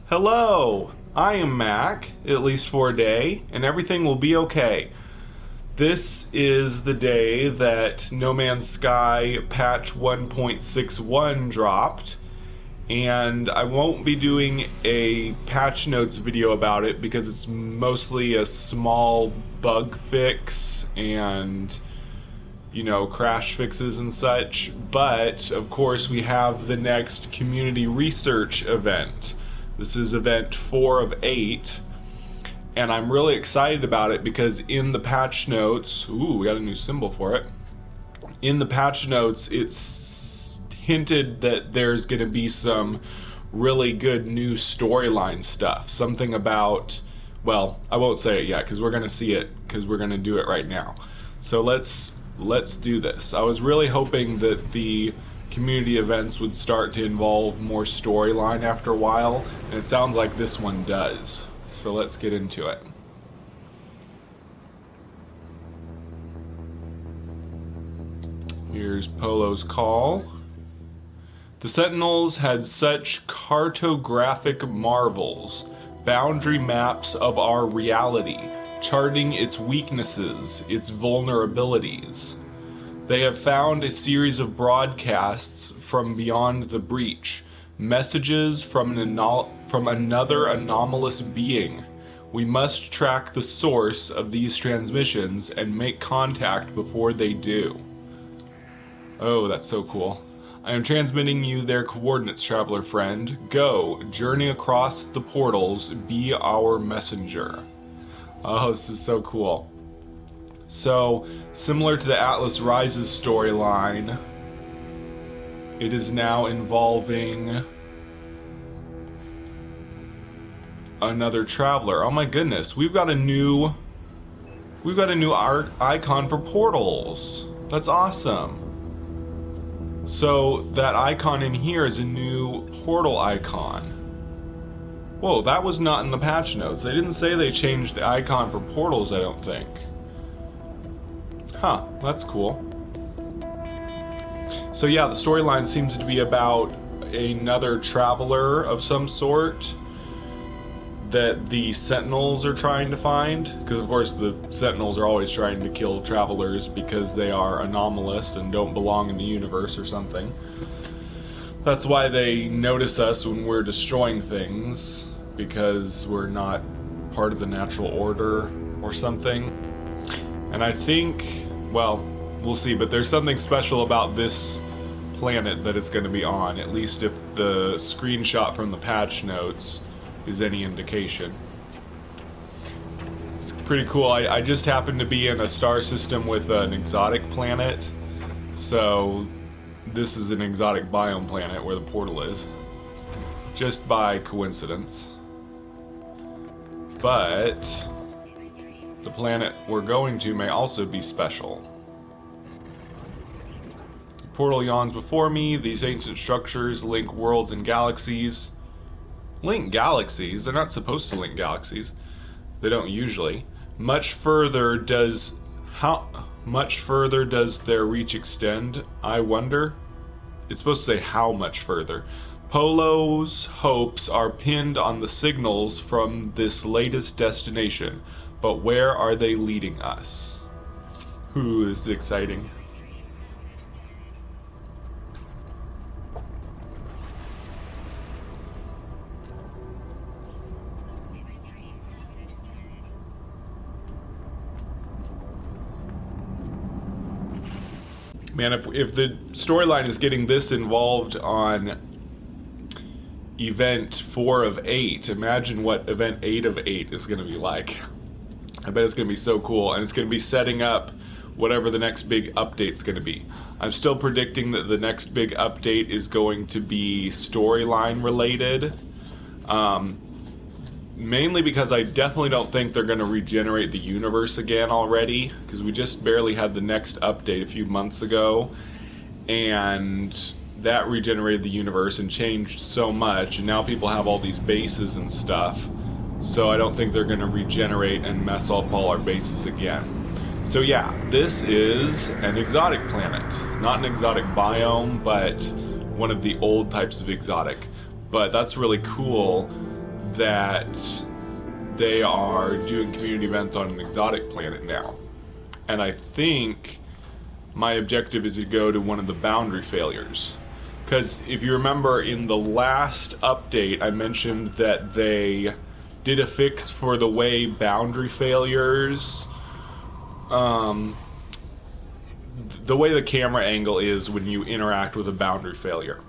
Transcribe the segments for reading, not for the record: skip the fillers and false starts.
Hello, I am Mac, at least for a day, and everything will be okay. This is the day that No Man's Sky patch 1.61 dropped, and I won't be doing a patch notes video about it because it's mostly a small bug fix and, you know, crash fixes and such. But, of course, we have the next community research event. This is event 4 of 8, and I'm really excited about it because in the patch notes, ooh, we got a new symbol for it. In the patch notes, it's hinted that there's going to be some really good new storyline stuff. Something about, well, I won't say it yet because we're going to see it because we're going to do it right now. So let's do this. I was really hoping that the community events would start to involve more storyline after a while, and it sounds like this one does. So let's get into it. Here's Polo's call. The Sentinels had such cartographic marvels, boundary maps of our reality, charting its weaknesses, its vulnerabilities. They have found a series of broadcasts from beyond the breach, messages from another anomalous being. We must track the source of these transmissions and make contact before they do. Oh, that's so cool. I am transmitting you their coordinates, traveler friend. Go, journey across the portals, be our messenger. Oh, this is so cool. So, similar to the Atlas Rises storyline, it is now involving another traveler. Oh my goodness, we've got a new art icon for portals. That's awesome. So that icon in here is a new portal icon. Whoa, that was not in the patch notes. They didn't say they changed the icon for portals, I don't think. Huh, that's cool. So yeah, the storyline seems to be about another traveler of some sort that the Sentinels are trying to find. Because of course the Sentinels are always trying to kill travelers because they are anomalous and don't belong in the universe or something. That's why they notice us when we're destroying things, because we're not part of the natural order or something. And I think, well, we'll see, but there's something special about this planet that it's going to be on, at least if the screenshot from the patch notes is any indication. It's pretty cool. I just happen to be in a star system with an exotic planet, so this is an exotic biome planet where the portal is, just by coincidence. But the planet we're going to may also be special. The portal yawns before me. These ancient structures link worlds and galaxies. Link galaxies? They're not supposed to link galaxies. They don't usually. Much further does their reach extend, I wonder? It's supposed to say how much further. Polo's hopes are pinned on the signals from this latest destination. But where are they leading us? Ooh, this is exciting. Man, if the storyline is getting this involved on event 4 of 8, imagine what event 8 of 8 is going to be like. I bet it's going to be so cool, and it's going to be setting up whatever the next big update's going to be. I'm still predicting that the next big update is going to be storyline related. Mainly because I definitely don't think they're going to regenerate the universe again already, because we just barely had the next update a few months ago, and that regenerated the universe and changed so much, and now people have all these bases and stuff, so I don't think they're going to regenerate and mess up all our bases again. So yeah, this is an exotic planet. Not an exotic biome, but one of the old types of exotic. But that's really cool that they are doing community events on an exotic planet now. And I think my objective is to go to one of the boundary failures. Because if you remember in the last update, I mentioned that they did a fix for the way boundary failures, the way the camera angle is when you interact with a boundary failure.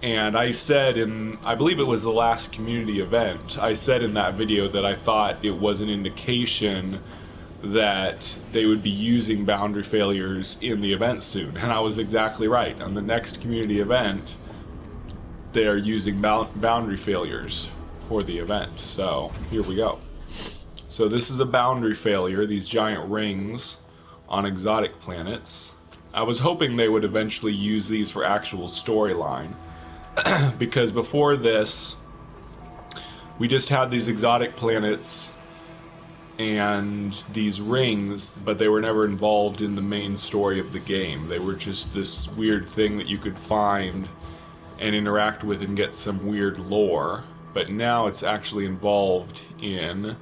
And I said I believe it was the last community event, I said in that video that I thought it was an indication that they would be using boundary failures in the event soon. And I was exactly right. On the next community event, they are using boundary failures for the event. So here we go. So this is a boundary failure, these giant rings on exotic planets. I was hoping they would eventually use these for actual storyline. Because before this, we just had these exotic planets and these rings, but they were never involved in the main story of the game. They were just this weird thing that you could find and interact with and get some weird lore. But now it's actually involved in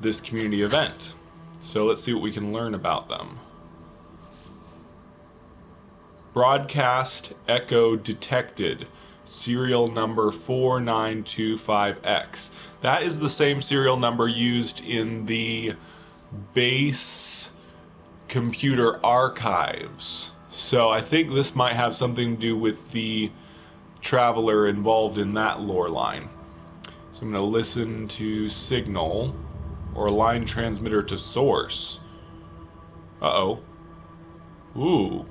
this community event. So let's see what we can learn about them. Broadcast echo detected. Serial number 4925X. That is the same serial number used in the base computer archives. So I think this might have something to do with the traveler involved in that lore line. So I'm going to listen to signal or line transmitter to source. Uh-oh. Ooh.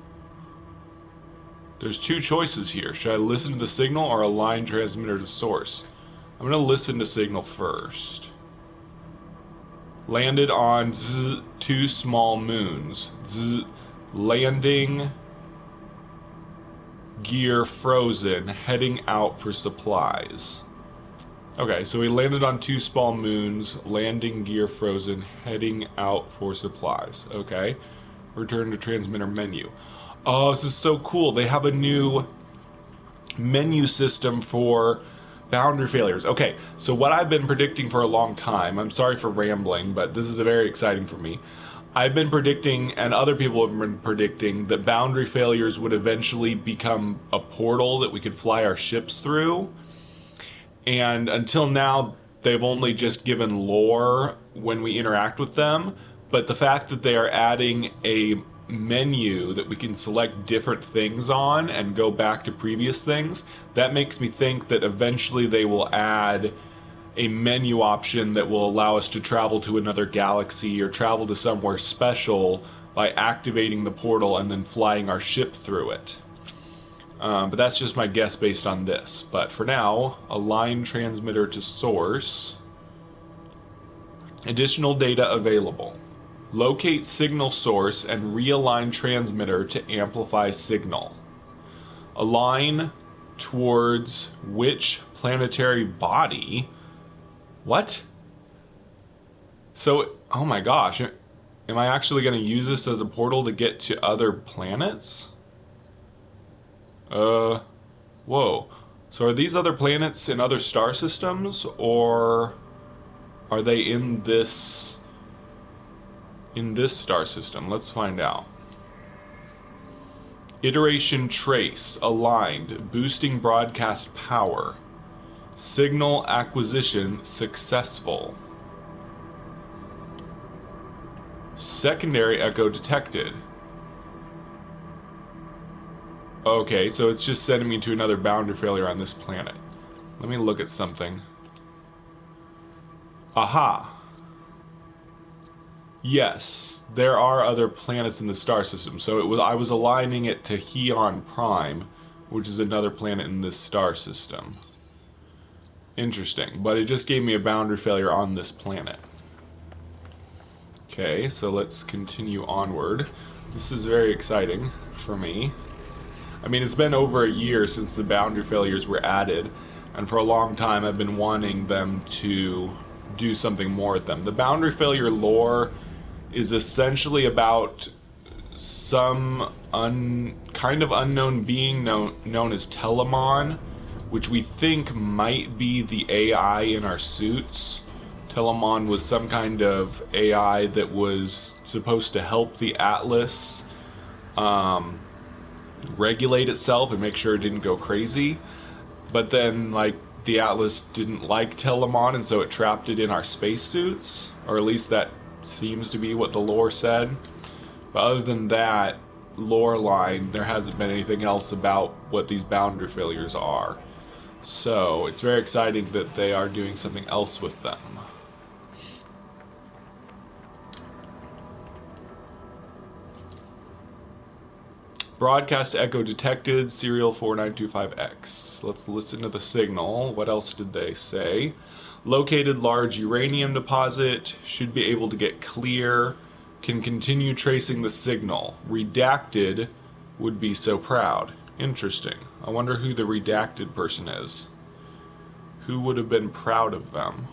There's two choices here. Should I listen to the signal or a line transmitter to source? I'm going to listen to signal first. Landed on two small moons. Landing gear frozen, heading out for supplies. Okay, so we landed on two small moons, landing gear frozen, heading out for supplies. Okay, return to transmitter menu. Oh, this is so cool. They have a new menu system for boundary failures. Okay, so what I've been predicting for a long time, I'm sorry for rambling, but this is very exciting for me. I've been predicting, and other people have been predicting, that boundary failures would eventually become a portal that we could fly our ships through. And until now, they've only just given lore when we interact with them. But the fact that they are adding a menu that we can select different things on and go back to previous things, that makes me think that eventually they will add a menu option that will allow us to travel to another galaxy or travel to somewhere special by activating the portal and then flying our ship through it. But that's just my guess based on this. But for now, a line transmitter to source. Additional data available. Locate signal source and realign transmitter to amplify signal. Align towards which planetary body? What? So, oh my gosh, am I actually going to use this as a portal to get to other planets? Whoa. So are these other planets in other star systems, or are they in this star system? Let's find out. Iteration trace aligned, boosting broadcast power. Signal acquisition successful. Secondary echo detected. Okay, so it's just sending me to another boundary failure on this planet. Let me look at something. Aha! Yes, there are other planets in the star system. So I was aligning it to Heon Prime, which is another planet in this star system. Interesting, but it just gave me a boundary failure on this planet. Okay, so let's continue onward. This is very exciting for me. I mean, it's been over a year since the boundary failures were added, and for a long time I've been wanting them to do something more with them. The boundary failure lore is essentially about some kind of unknown being known as Telemon, which we think might be the AI in our suits. Telemon was some kind of AI that was supposed to help the Atlas regulate itself and make sure it didn't go crazy. But then, like, the Atlas didn't like Telemon, and so it trapped it in our spacesuits, or at least that seems to be what the lore said. But other than that lore line, there hasn't been anything else about what these boundary failures are. So it's very exciting that they are doing something else with them. Broadcast echo detected, serial 4925X. Let's listen to the signal. What else did they say? Located large uranium deposit, should be able to get clear, can continue tracing the signal. Redacted, would be so proud. Interesting. I wonder who the redacted person is. Who would have been proud of them?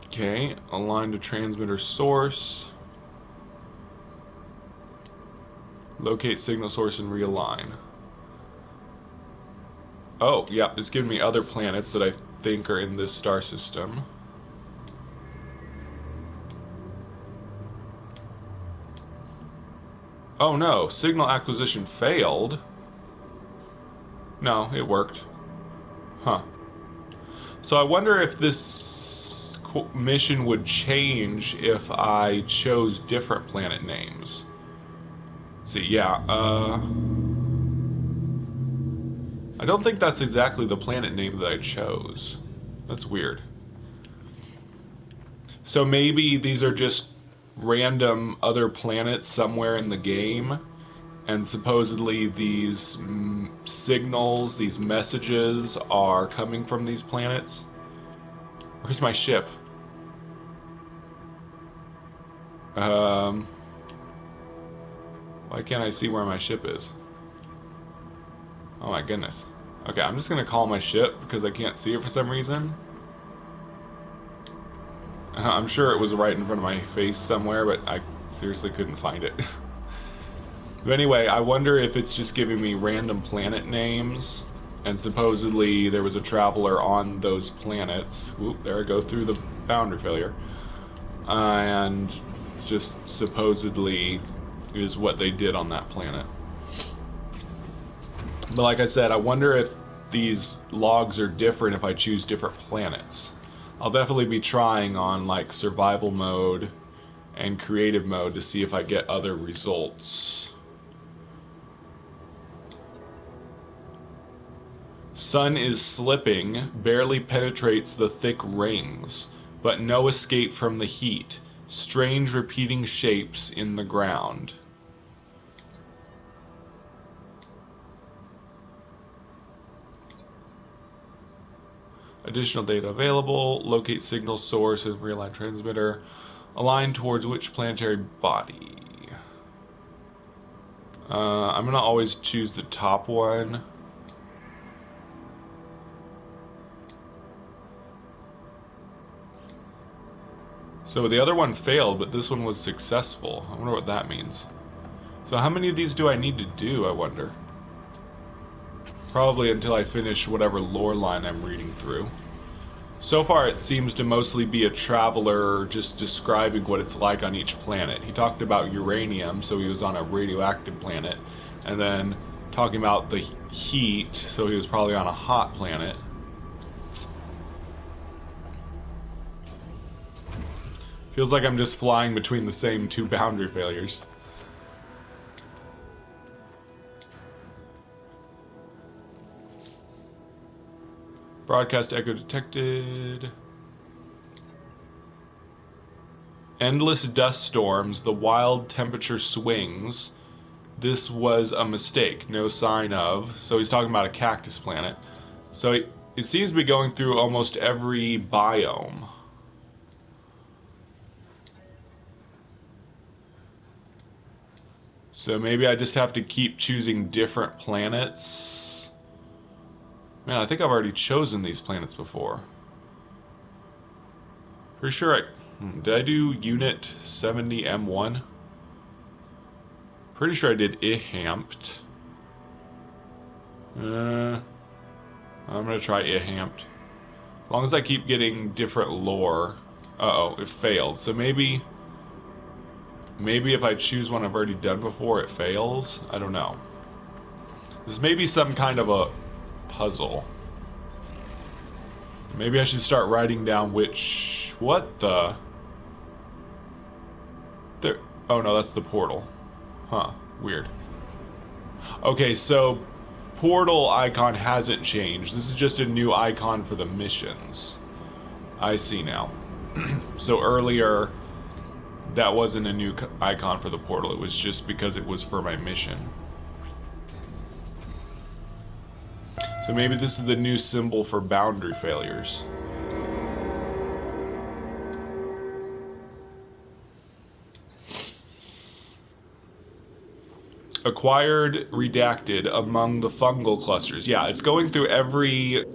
Okay, align to transmitter source. Locate signal source and realign. Oh, yeah, it's giving me other planets that I think are in this star system. Oh no, signal acquisition failed. No, it worked. Huh. So I wonder if this mission would change if I chose different planet names. See, yeah, I don't think that's exactly the planet name that I chose. That's weird. So maybe these are just random other planets somewhere in the game, and supposedly these signals, these messages are coming from these planets. Where's my ship? Why can't I see where my ship is? Oh my goodness. Okay, I'm just gonna call my ship because I can't see it for some reason. I'm sure it was right in front of my face somewhere, but I seriously couldn't find it. But anyway, I wonder if it's just giving me random planet names, and supposedly there was a traveler on those planets. Whoop, there I go through the boundary failure. And it's just supposedly is what they did on that planet. But like I said, I wonder if these logs are different if I choose different planets. I'll definitely be trying on like survival mode and creative mode to see if I get other results. Sun is slipping, barely penetrates the thick rings, but no escape from the heat. Strange repeating shapes in the ground. Additional data available. Locate signal source and realign transmitter. Align towards which planetary body? I'm gonna always choose the top one. So the other one failed, but this one was successful. I wonder what that means. So how many of these do I need to do, I wonder? Probably until I finish whatever lore line I'm reading through. So far it seems to mostly be a traveler just describing what it's like on each planet. He talked about uranium, so he was on a radioactive planet, and then talking about the heat, so he was probably on a hot planet. Feels like I'm just flying between the same two boundary failures. Broadcast echo detected. Endless dust storms, the wild temperature swings. This was a mistake, no sign of. So he's talking about a cactus planet. So it seems to be going through almost every biome. So maybe I just have to keep choosing different planets. Man, I think I've already chosen these planets before. Pretty sure did I do Unit 70 M1? Pretty sure I did Ihampt. I'm gonna try Ihampt. As long as I keep getting different lore. Uh-oh, it failed. So maybe if I choose one I've already done before, it fails? I don't know. This may be some kind of a puzzle. Maybe I should start writing down which... What the... There... Oh no, that's the portal. Huh, weird. Okay, so portal icon hasn't changed. This is just a new icon for the missions. I see now. So earlier, that wasn't a new icon for the portal. It was just because it was for my mission. So maybe this is the new symbol for boundary failures. Acquired redacted among the fungal clusters. Yeah, it's going through every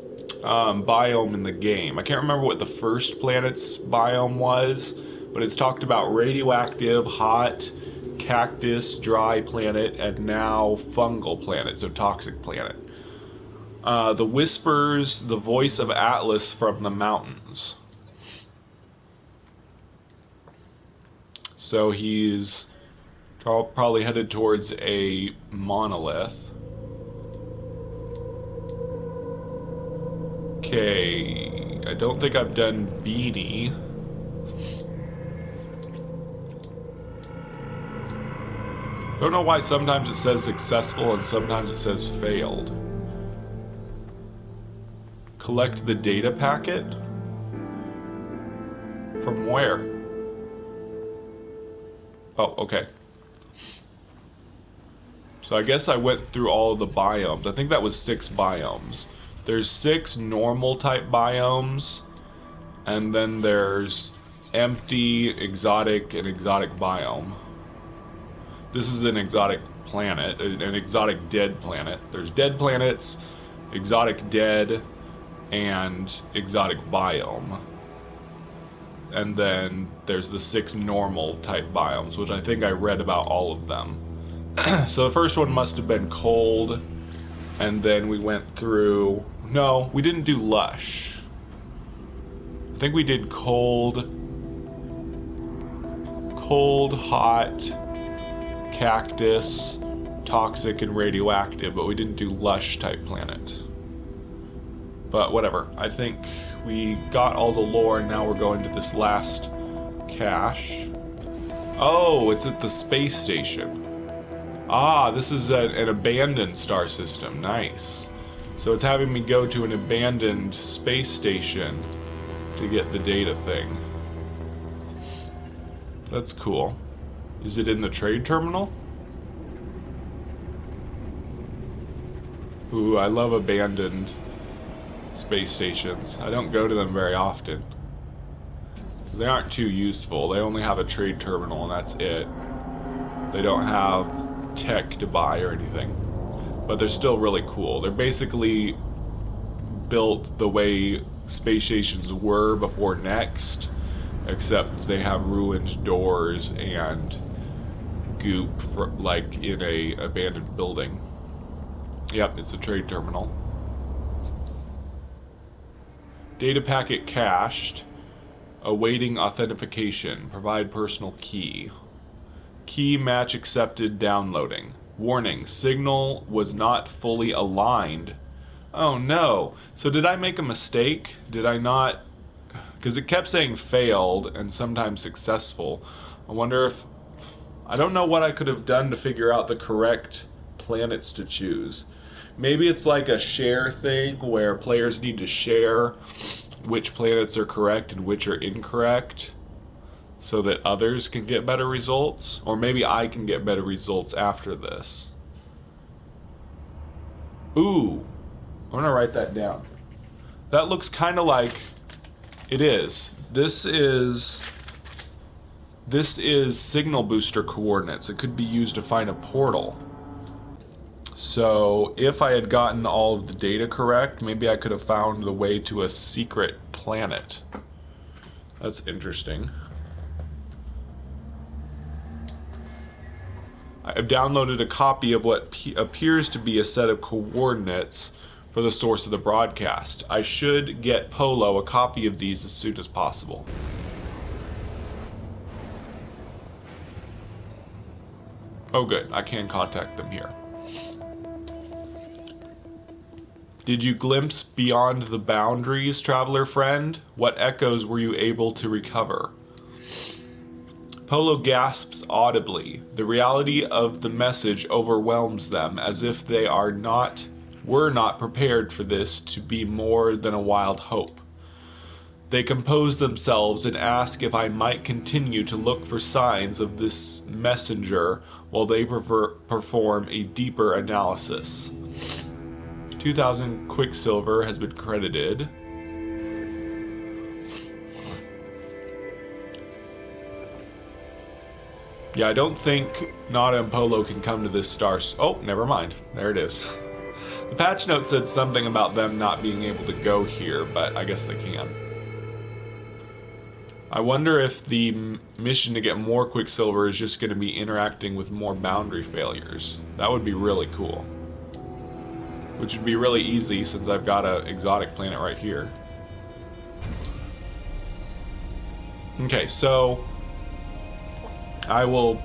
biome in the game. I can't remember what the first planet's biome was, but it's talked about radioactive, hot, cactus, dry planet, and now fungal planet, so toxic planet. The Whispers, the voice of Atlas from the mountains. So he's probably headed towards a monolith. Okay, I don't think I've done Beanie. Don't know why sometimes it says successful and sometimes it says failed. Collect the data packet? From where? Oh, okay. So I guess I went through all of the biomes. I think that was 6 biomes. There's 6 normal type biomes, and then there's empty, exotic, and exotic biome. This is an exotic planet, an exotic dead planet. There's dead planets, exotic dead, and exotic biome. And then there's the 6 normal type biomes, which I think I read about all of them. So the first one must have been cold, and then we went through... No, we didn't do lush. I think we did cold, hot, cactus, toxic, and radioactive, but we didn't do lush type planet. But whatever, I think we got all the lore, and now we're going to this last cache. Oh, it's at the space station. Ah, this is an abandoned star system. Nice. So it's having me go to an abandoned space station to get the data thing. That's cool. Is it in the trade terminal? Ooh, I love abandoned space stations. I don't go to them very often. They aren't too useful. They only have a trade terminal and that's it. They don't have tech to buy or anything. But they're still really cool. They're basically built the way space stations were before Next, except they have ruined doors and goop for, like in a abandoned building. Yep, it's a trade terminal. Data packet cached. Awaiting authentication. Provide personal key. Key match accepted downloading. Warning, signal was not fully aligned. Oh no. So did I make a mistake? Did I not? Because it kept saying failed and sometimes successful. I wonder if... I don't know what I could have done to figure out the correct planets to choose. Maybe it's like a share thing where players need to share which planets are correct and which are incorrect so that others can get better results. Or maybe I can get better results after this. Ooh, I'm going to write that down. That looks kind of like... It is. This is signal booster coordinates. It could be used to find a portal. So if I had gotten all of the data correct, maybe I could have found the way to a secret planet. That's interesting. I've downloaded a copy of what appears to be a set of coordinates for the source of the broadcast. I should get Polo a copy of these as soon as possible. Oh good, I can contact them here. Did you glimpse beyond the boundaries, traveler friend? What echoes were you able to recover? Polo gasps audibly. The reality of the message overwhelms them, as if they were not prepared for this to be more than a wild hope. They compose themselves and ask if I might continue to look for signs of this messenger while they perform a deeper analysis. 2,000 Quicksilver has been credited. Yeah, I don't think Nada and Polo can come to this star. Oh, never mind. There it is. The patch note said something about them not being able to go here, but I guess they can. I wonder if the mission to get more Quicksilver is just going to be interacting with more boundary failures. That would be really cool. Which would be really easy since I've got an exotic planet right here. Okay, so I will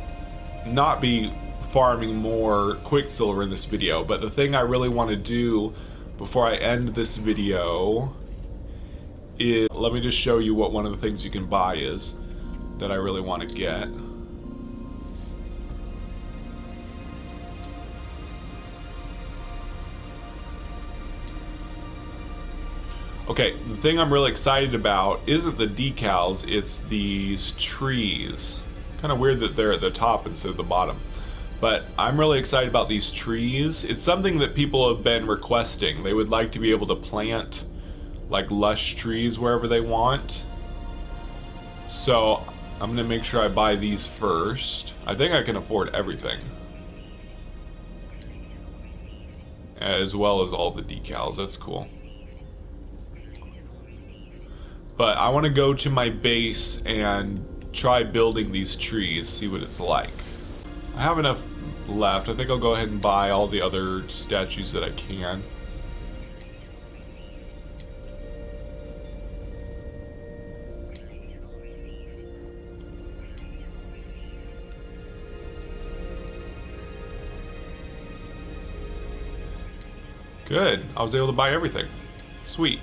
not be farming more Quicksilver in this video, but the thing I really want to do before I end this video is, let me just show you what one of the things you can buy is that I really want to get. Okay, the thing I'm really excited about isn't the decals, it's these trees. Kind of weird that they're at the top instead of the bottom. But I'm really excited about these trees. It's something that people have been requesting. They would like to be able to plant like lush trees wherever they want. So I'm gonna make sure I buy these first. I think I can afford everything. As well as all the decals, that's cool. But I want to go to my base and try building these trees, see what it's like. I have enough left. I think I'll go ahead and buy all the other statues that I can. Good. I was able to buy everything. Sweet.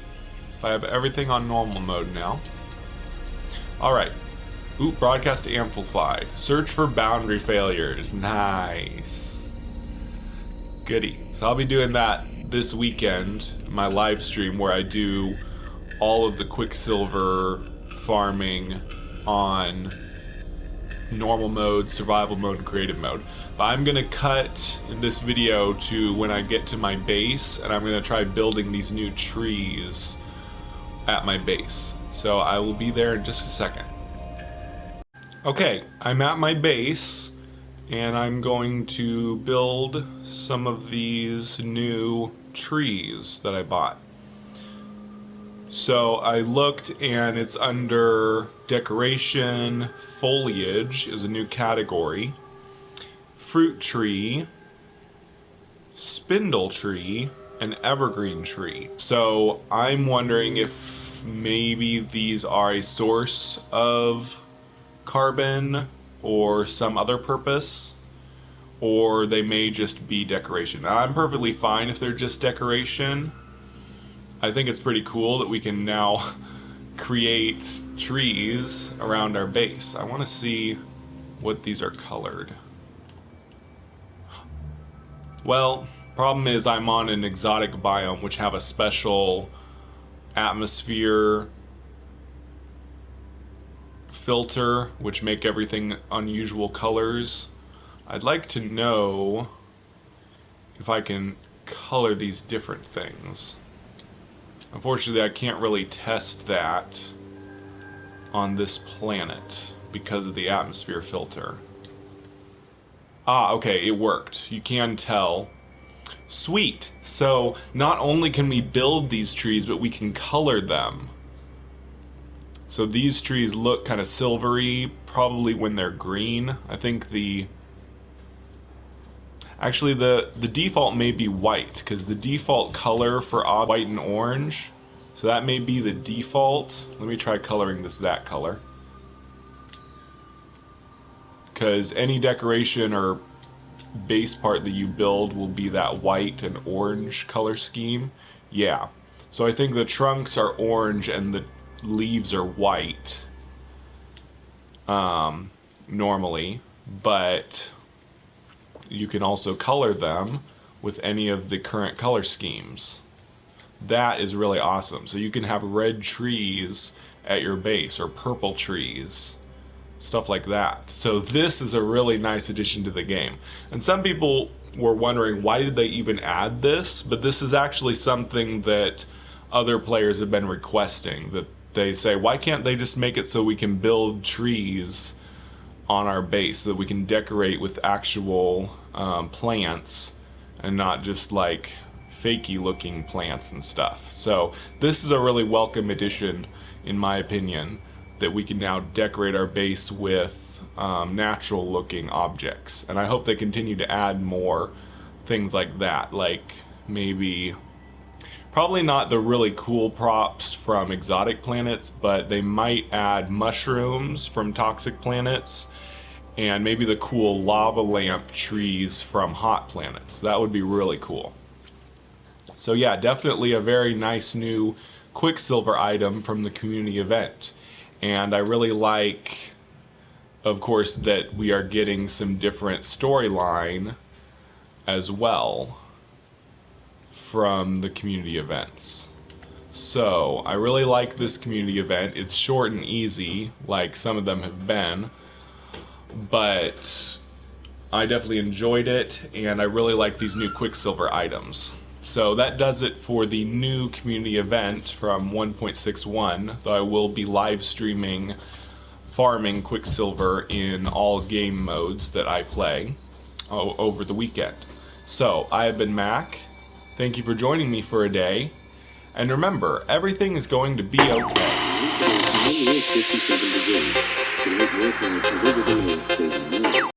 So I have everything on normal mode now. Alright. Ooh, broadcast amplified. Search for boundary failures. Nice. Goody. So I'll be doing that this weekend, my live stream, where I do all of the Quicksilver farming on normal mode, survival mode, and creative mode. But I'm gonna cut this video to when I get to my base, and I'm gonna try building these new trees at my base. So I will be there in just a second. Okay, I'm at my base, and I'm going to build some of these new trees that I bought. So I looked, and it's under decoration. Foliage is a new category. Fruit tree, spindle tree, and evergreen tree. So I'm wondering if maybe these are a source of carbon or some other purpose, or they may just be decoration. Now, I'm perfectly fine if they're just decoration. I think it's pretty cool that we can now create trees around our base. I want to see what these are colored. Well, problem is I'm on an exotic biome which have a special atmosphere filter which make everything unusual colors. I'd like to know if I can color these different things. Unfortunately, I can't really test that on this planet because of the atmosphere filter. Ah, okay, it worked. You can tell. Sweet. So not only can we build these trees, but we can color them. So these trees look kind of silvery, probably when they're green. I think actually the default may be white, because the default color for white and orange. So that may be the default. Let me try coloring this that color. Because any decoration or base part that you build will be that white and orange color scheme. Yeah. So I think the trunks are orange and the leaves are white. Normally. But you can also color them with any of the current color schemes. That is really awesome. So you can have red trees at your base, or purple trees, stuff like that. So this is a really nice addition to the game. And some people were wondering, why did they even add this? But this is actually something that other players have been requesting. That they say, why can't they just make it so we can build trees on our base, so that we can decorate with actual plants and not just like fakey looking plants and stuff. So this is a really welcome addition, in my opinion, that we can now decorate our base with natural looking objects. And I hope they continue to add more things like that, like maybe, probably not the really cool props from exotic planets, but they might add mushrooms from toxic planets, and maybe the cool lava lamp trees from hot planets. That would be really cool. So yeah, definitely a very nice new Quicksilver item from the community event. And I really like, of course, that we are getting some different storyline as well from the community events. So I really like this community event. It's short and easy, like some of them have been, but I definitely enjoyed it, and I really like these new Quicksilver items. So that does it for the new community event from 1.61, though I will be live streaming farming Quicksilver in all game modes that I play over the weekend. So I have been Mac. Thank you for joining me for a day. And remember, everything is going to be okay.